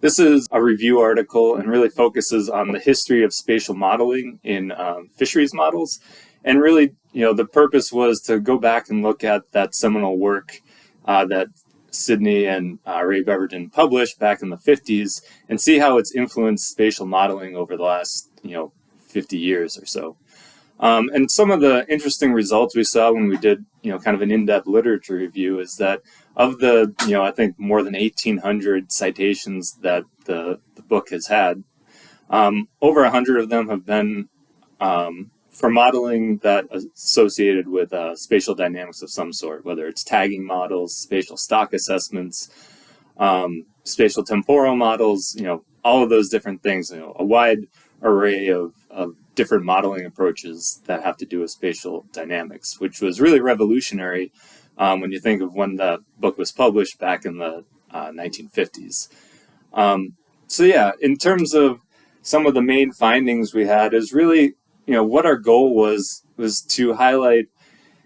This is a review article and really focuses on the history of spatial modeling in fisheries models. And really, the purpose was to go back and look at that seminal work that Sidney and Ray Beverton published back in the 50s and see how it's influenced spatial modeling over the last, 50 years or so. And some of the interesting results we saw when we did, kind of an in-depth literature review is that of the, I think more than 1,800 citations that the book has had, over 100 of them have been for modeling that associated with spatial dynamics of some sort, whether it's tagging models, spatial stock assessments, spatial temporal models, all of those different things, a wide array of different modeling approaches that have to do with spatial dynamics, which was really revolutionary when you think of when the book was published back in the 1950s. In terms of some of the main findings we had is really, what our goal was to highlight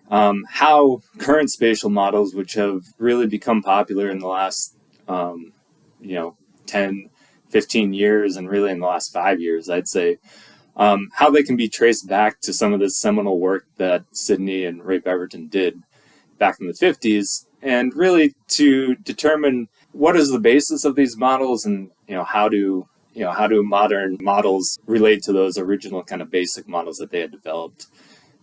how current spatial models, which have really become popular in the last, 10, 15 years, and really in the last 5 years, I'd say, how they can be traced back to some of the seminal work that Sidney and Ray Beverton did back in the 50s, and really to determine what is the basis of these models and, how do modern models relate to those original kind of basic models that they had developed.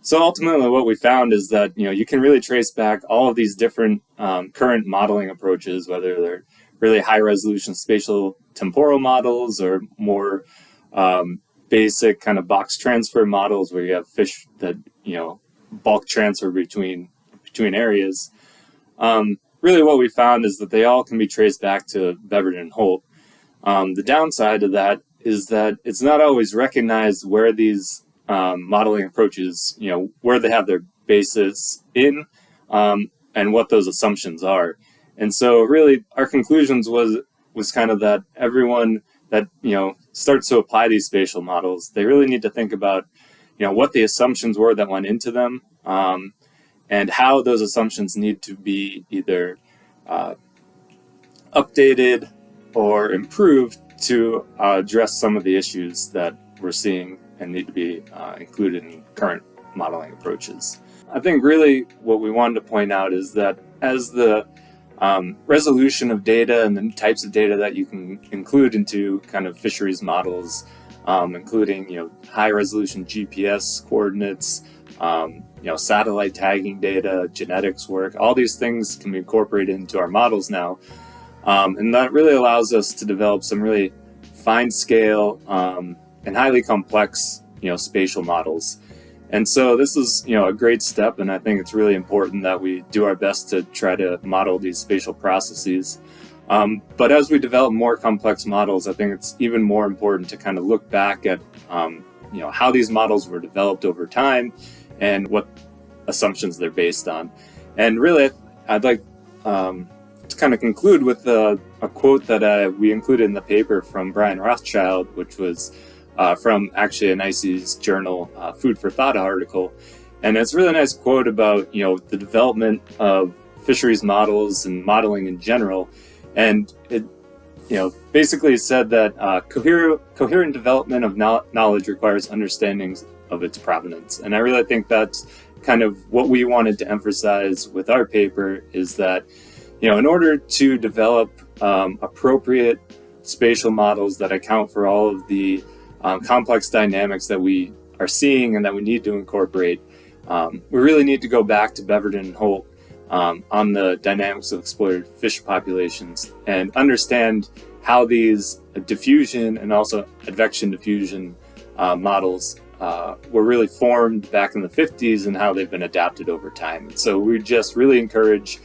So ultimately what we found is that, you can really trace back all of these different current modeling approaches, whether they're really high resolution spatial temporal models or more basic kind of box transfer models where you have fish that, bulk transfer between areas. Really what we found is that they all can be traced back to Beverton and Holt. The downside of that is that it's not always recognized where these modeling approaches, where they have their basis in and what those assumptions are. And so really our conclusions was kind of that everyone that, starts to apply these spatial models, they really need to think about, what the assumptions were that went into them and how those assumptions need to be either updated or improved to address some of the issues that we're seeing and need to be included in current modeling approaches. I think really what we wanted to point out is that as the resolution of data and the types of data that you can include into kind of fisheries models, including high resolution GPS coordinates, satellite tagging data, genetics work, all these things can be incorporated into our models now. And that really allows us to develop some really fine scale and highly complex, spatial models. And so this is, a great step, and I think it's really important that we do our best to try to model these spatial processes. But as we develop more complex models, I think it's even more important to kind of look back at, how these models were developed over time and what assumptions they're based on. And really, I'd like to kind of conclude with a quote that we included in the paper from Brian Rothschild, which was from actually an ICES journal, Food for Thought article. And it's a really nice quote about, the development of fisheries models and modeling in general. And it, basically said that coherent development of knowledge requires understanding of its provenance. And I really think that's kind of what we wanted to emphasize with our paper is that, in order to develop appropriate spatial models that account for all of the complex dynamics that we are seeing and that we need to incorporate, we really need to go back to Beverton and Holt on the dynamics of exploited fish populations and understand how these diffusion and also advection diffusion models were really formed back in the 50s and how they've been adapted over time. And so we just really encourage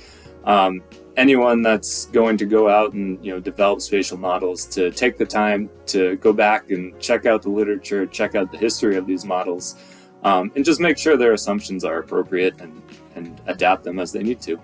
anyone that's going to go out and develop spatial models to take the time to go back and check out the literature, check out the history of these models, and just make sure their assumptions are appropriate and adapt them as they need to.